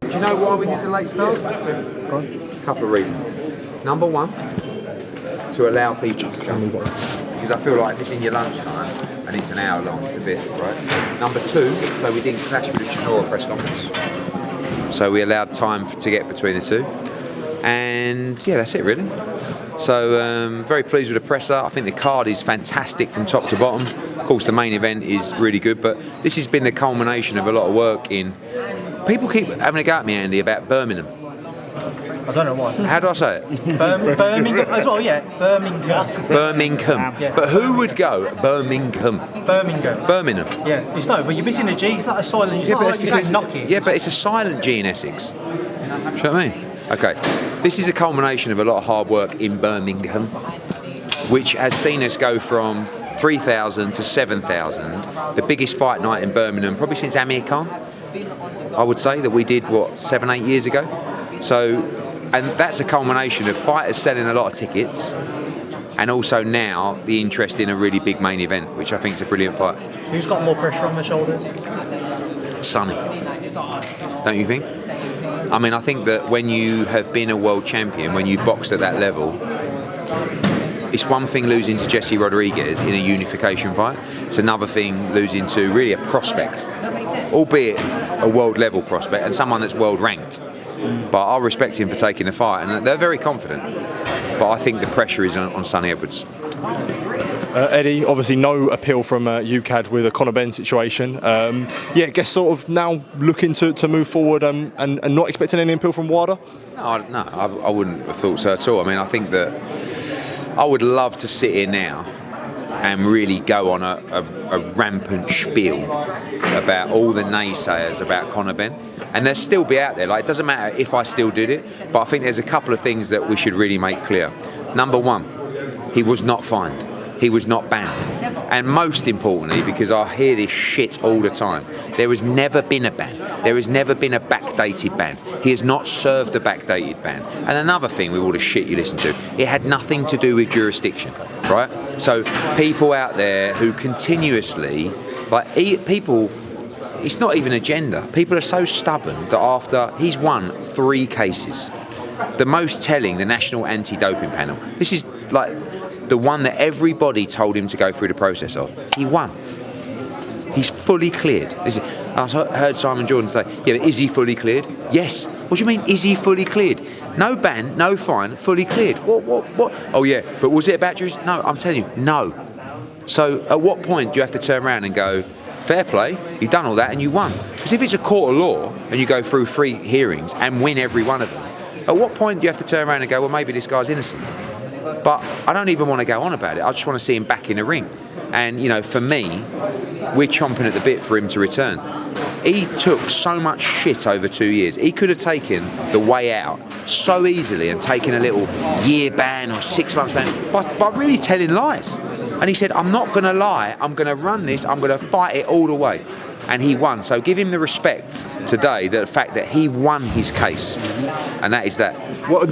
Do you know why we did the late start? A couple of reasons. Number one, to allow people to come. Because I feel like if it's in your lunchtime and it's an hour long, it's a bit, right? Number two, so we didn't clash with the Chisora press conference. So we allowed time to get between the two. And yeah, that's it really. So very pleased with the presser. I think the card is fantastic from top to bottom. Of course, the main event is really good, but this has been the culmination of a lot of work in... People keep having a go at me, Andy, about Birmingham. I don't know why. How do I say it? Birmingham as well, yeah. Birmingham. Birmingham. Yeah. But who would go Birmingham? Birmingham. Yeah, it's no, but you're missing a G. It's not a silent. It's not like knock it. Yeah, but it's a silent G in Essex. Do you know what I mean? Okay. This is a culmination of a lot of hard work in Birmingham, which has seen us go from 3,000 to 7,000. The biggest fight night in Birmingham, probably since Amir Khan, I would say, that we did, 7-8 years ago. So, and that's a culmination of fighters selling a lot of tickets, and also now the interest in a really big main event, which I think is a brilliant fight. Who's got more pressure on their shoulders? Sonny, don't you think? I mean, I think that when you have been a world champion, when you boxed at that level, it's one thing losing to Jesse Rodriguez in a unification fight. It's another thing losing to really a prospect, albeit a world level prospect and someone that's world ranked. But I respect him for taking the fight, and they're very confident. But I think the pressure is on Sonny Edwards. Eddie, obviously no appeal from UKAD with a Conor Benn situation. Yeah, I guess sort of now looking to move forward and not expecting any appeal from WADA? No, I wouldn't have thought so at all. I mean, I think that I would love to sit here now and really go on a rampant spiel about all the naysayers about Conor Benn. And they'll still be out there. Like, it doesn't matter if I still did it, but I think there's a couple of things that we should really make clear. Number one, he was not fined. He was not banned. And most importantly, because I hear this shit all the time, there has never been a ban. There has never been a backdated ban. He has not served a backdated ban. And another thing with all the shit you listen to, it had nothing to do with jurisdiction, right? So people out there who continuously, people, it's not even a gender. People are so stubborn that after he's won 3 cases, the most telling, the National Anti-Doping Panel, this is like the one that everybody told him to go through the process of. He won. He's fully cleared. I heard Simon Jordan say, yeah, but is he fully cleared? Yes. What do you mean, is he fully cleared? No ban, no fine, fully cleared. What? Oh yeah, but was it about jurisdiction? No, I'm telling you, no. So at what point do you have to turn around and go, fair play, you've done all that and you won? Because if it's a court of law and you go through 3 hearings and win every one of them, at what point do you have to turn around and go, well, maybe this guy's innocent? But I don't even want to go on about it. I just want to see him back in the ring. And, you know, for me, we're chomping at the bit for him to return. He took so much shit over 2 years. He could have taken the way out so easily and taken a little year ban or 6 months ban by really telling lies. And he said, I'm not going to lie. I'm going to run this. I'm going to fight it all the way. And he won. So give him the respect today, the fact that he won his case. And that is that. What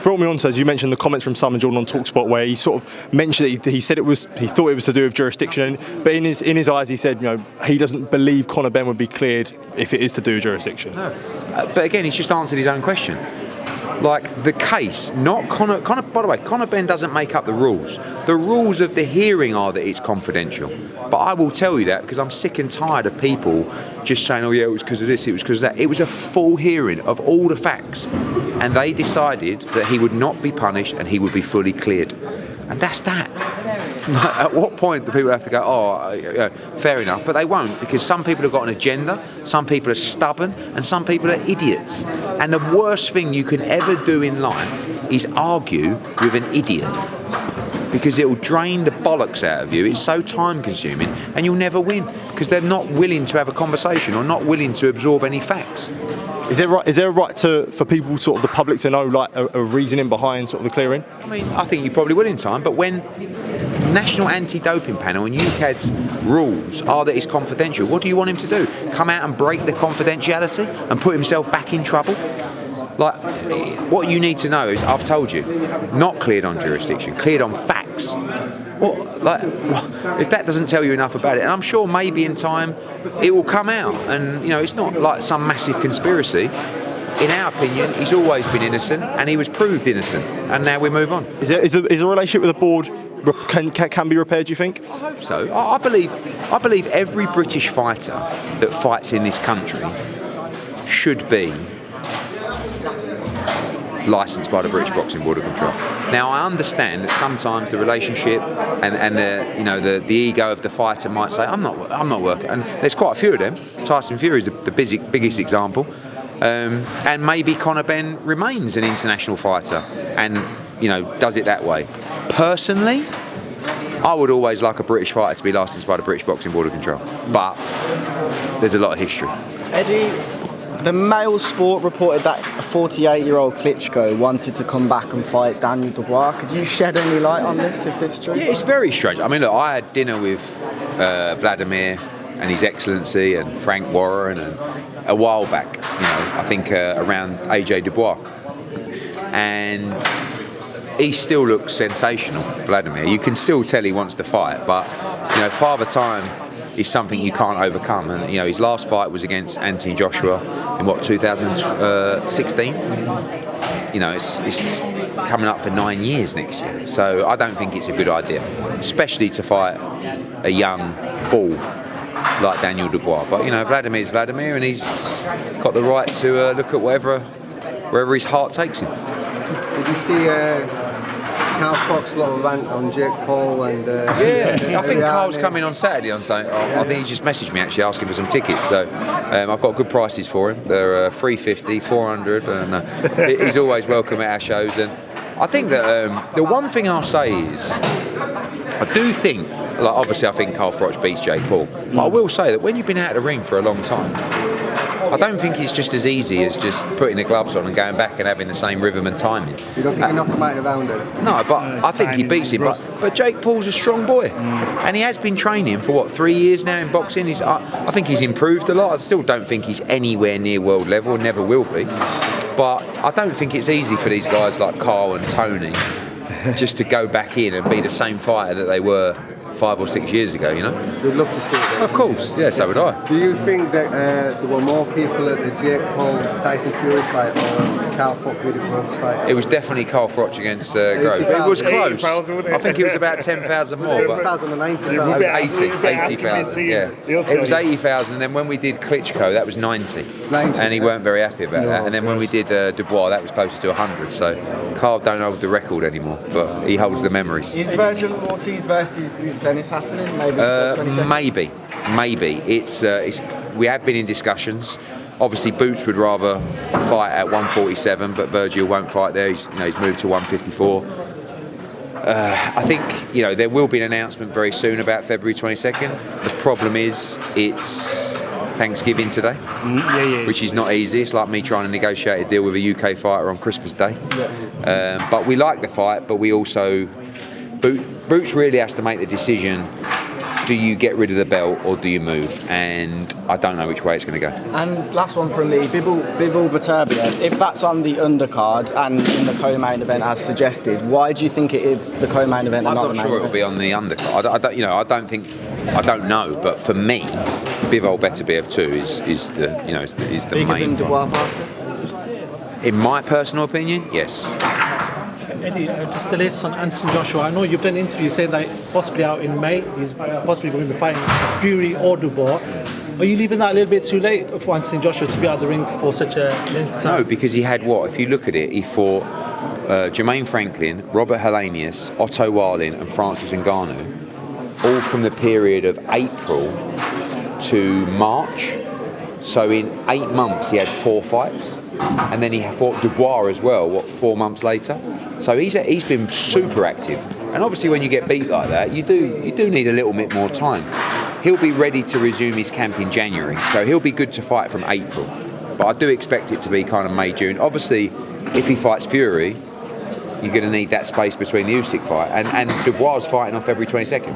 brought me on to, as you mentioned, the comments from Simon Jordan on Talksport, where he sort of mentioned that he said he thought it was to do with jurisdiction, but in his eyes he said, you know, he doesn't believe Conor Benn would be cleared if it is to do with jurisdiction. No. But again, he's just answered his own question. Like, the case, not Conor. By the way, Conor Benn doesn't make up the rules. The rules of the hearing are that it's confidential. But I will tell you that because I'm sick and tired of people just saying, oh yeah, it was because of this, it was because of that. It was a full hearing of all the facts. And they decided that he would not be punished and he would be fully cleared. And that's that. At what point do people have to go, oh, fair enough, but they won't, because some people have got an agenda, some people are stubborn, and some people are idiots. And the worst thing you can ever do in life is argue with an idiot, because it will drain the bollocks out of you. It's so time consuming, and you'll never win, because they're not willing to have a conversation or not willing to absorb any facts. Is there a right for people, sort of the public, to know like a reasoning behind sort of the clearing? I mean, I think you probably will in time, but when National Anti-Doping Panel and UKAD's rules are that it's confidential, what do you want him to do? Come out and break the confidentiality and put himself back in trouble? Like, what you need to know is, I've told you, not cleared on jurisdiction, cleared on facts. If that doesn't tell you enough about it, and I'm sure maybe in time it will come out, and you know, it's not like some massive conspiracy. in our opinion, he's always been innocent, and he was proved innocent, and now we move on. Is a relationship with the board can be repaired, do you think? I hope so. I believe every British fighter that fights in this country should be licensed by the British Boxing Board of Control. Now, I understand that sometimes the relationship and the ego of the fighter might say, I'm not working, and there's quite a few of them. Tyson Fury is the biggest example, and maybe Conor Benn remains an international fighter and does it that way. Personally, I would always like a British fighter to be licensed by the British Boxing Board of Control, but there's a lot of history. Eddie, the Mail Sport reported that a 48-year-old Klitschko wanted to come back and fight Daniel Dubois. Could you shed any light on this, if this is true? Yeah, it's very strange. I mean, look, I had dinner with Vladimir and His Excellency and Frank Warren and a while back, I think around AJ Dubois. And he still looks sensational, Vladimir. You can still tell he wants to fight, but Father Time is something you can't overcome. And his last fight was against Anthony Joshua in 2016. It's coming up for 9 years next year. So I don't think it's a good idea, especially to fight a young bull like Daniel Dubois. But Vladimir's Vladimir, and he's got the right to look at wherever his heart takes him. Did you see Carl Froch's little rant on Jake Paul and I think Carl's coming on Saturday on saying, I think he just messaged me actually asking for some tickets, so I've got good prices for him. They're $350, $400, and he's always welcome at our shows. And I think that the one thing I'll say is, I do think, obviously I think Carl Froch beats Jake Paul, but I will say that when you've been out of the ring for a long time, I don't think it's just as easy as just putting the gloves on and going back and having the same rhythm and timing. You don't think he knocked him out in a rounder? No, but I think he beats him. But Jake Paul's a strong boy, and he has been training for 3 years now in boxing. I think he's improved a lot. I still don't think he's anywhere near world level, and never will be. But I don't think it's easy for these guys like Carl and Tony just to go back in and be the same fighter that they were 5 or 6 years ago, We'd love to see it. Of course, yeah, so would I. Do you think that there were more people at the Jake Paul Tyson Fury fight or Carl Froch with the Groves fight? It was definitely Carl Froch against Grove. It was close. I think it was about 10,000 more. But 80,000. it was 80,000, yeah. It was 80,000, and then when we did Klitschko, that was 90. And he weren't very happy about that. And then when we did Dubois, that was closer to 100. So Carl don't hold the record anymore, but he holds the memories. Is Virgil Ortiz versus Ennis happening? Maybe. It's we have been in discussions. Obviously, Boots would rather fight at 147, but Virgil won't fight there. He's moved to 154. I think there will be an announcement very soon about February 22nd. The problem is it's Thanksgiving today, which is not easy. It's like me trying to negotiate a deal with a UK fighter on Christmas Day. But we like the fight, but we also Boots really has to make the decision. Do you get rid of the belt or do you move? And I don't know which way it's going to go. And last one from me, Bivol Beterbiev, if that's on the undercard and in the co-main event as suggested, why do you think it is the co-main event and not the main event? I'm not sure it'll be on the undercard. I don't know, but for me, Bivol Beterbiev 2 is the Bigger main than Dubois one. Parker? In my personal opinion, yes. Eddie, just the latest on Anthony Joshua. I know you've done an interview saying that possibly out in May, he's possibly going to be fighting Fury or Dubois. Are you leaving that a little bit too late for Anthony Joshua to be out of the ring for such a length of time? No, because he had if you look at it, he fought Jermaine Franklin, Robert Helenius, Otto Warling and Francis Ngannou, all from the period of April to March. So in 8 months he had 4 fights, and then he fought Dubois as well, 4 months later. So he's been super active, and obviously when you get beat like that, you do need a little bit more time. He'll be ready to resume his camp in January, so he'll be good to fight from April. But I do expect it to be kind of May, June. Obviously, if he fights Fury, you're going to need that space between the Usyk fight, and Dubois is fighting on February 22nd.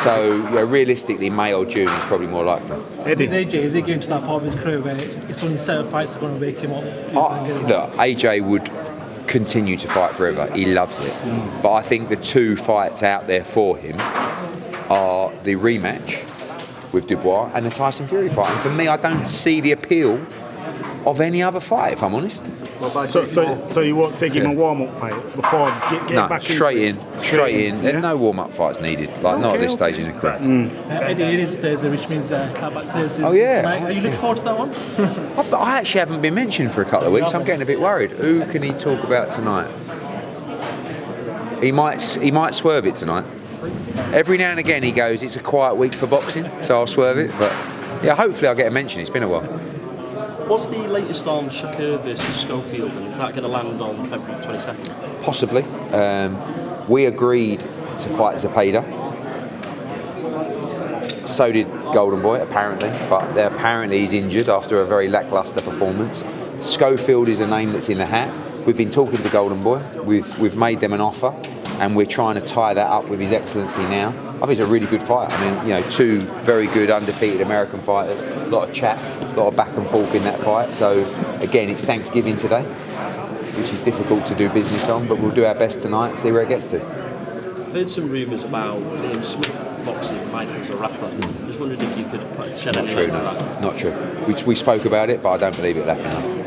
So realistically, May or June is probably more likely. Eddie, AJ, is he getting to that part of his career where it's only certain fights that are going to wake him up? Look, AJ would continue to fight forever. He loves it. But I think the 2 fights out there for him are the rematch with Dubois and the Tyson Fury fight. And for me, I don't see the appeal of any other fight, if I'm honest. So you won't say give him a warm-up fight before just get No, back straight in. Yeah? There's no warm-up fights needed. Like not at this stage in the career. Eddie, it is Thursday, which means Clapback Thursday. Oh, yeah. Tonight. Are you looking forward to that one? I actually haven't been mentioned for a couple of weeks. I'm getting a bit worried. Who can he talk about tonight? He might swerve it tonight. Every now and again he goes, it's a quiet week for boxing, so I'll swerve it. But yeah, hopefully I'll get a mention. It's been a while. What's the latest on Shakur versus Schofield, and is that going to land on February 22nd? Possibly. We agreed to fight Zepeda. So did Golden Boy, apparently, but apparently he's injured after a very lacklustre performance. Schofield is a name that's in the hat. We've been talking to Golden Boy. We've made them an offer, and we're trying to tie that up with His Excellency now. I think it's a really good fight. I mean, two very good undefeated American fighters. A lot of chat, a lot of back and forth in that fight. So again, it's Thanksgiving today, which is difficult to do business on, but we'll do our best tonight, see where it gets to. I've heard some rumours about Liam Smith boxing Michael Zarafa. Just wondered if you could shed any light on that. Not true. We spoke about it, but I don't believe it'll happen.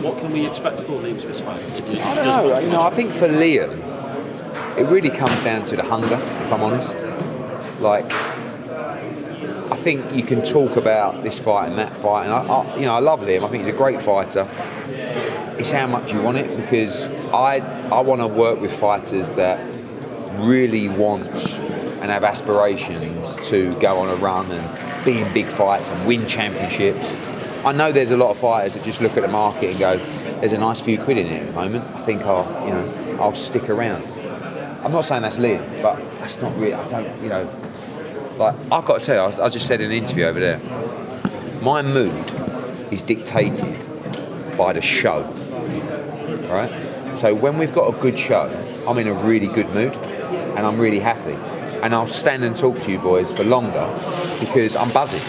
What can we expect for Liam Smith's fight? I don't know. I think for Liam, it really comes down to the hunger, if I'm honest. Like, I think you can talk about this fight and that fight, and I love Liam. I think he's a great fighter. It's how much you want it, because I want to work with fighters that really want and have aspirations to go on a run and be in big fights and win championships. I know there's a lot of fighters that just look at the market and go, there's a nice few quid in it at the moment. I think I'll stick around. I'm not saying that's Liam, but that's not really, I don't, like, I've got to tell you, I just said in an interview over there, my mood is dictated by the show, right? So when we've got a good show, I'm in a really good mood and I'm really happy. And I'll stand and talk to you boys for longer because I'm buzzing.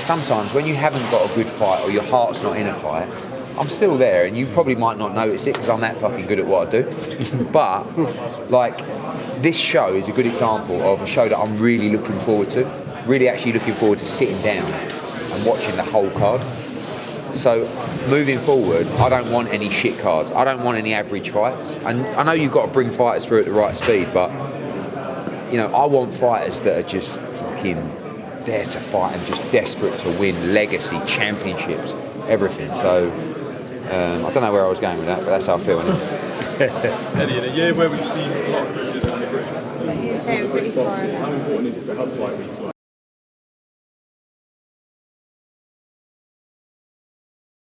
Sometimes when you haven't got a good fight or your heart's not in a fight, I'm still there, and you probably might not notice it because I'm that fucking good at what I do. But like, this show is a good example of a show that I'm really looking forward to. Really actually looking forward to sitting down and watching the whole card. So moving forward, I don't want any shit cards. I don't want any average fights. And I know you've got to bring fighters through at the right speed, but I want fighters that are just fucking there to fight and just desperate to win legacy, championships, everything. So I don't know where I was going with that, but that's how I feel. Eddie, in a year where we've seen a lot of criticism on the grid, How important is it to have fight weeks like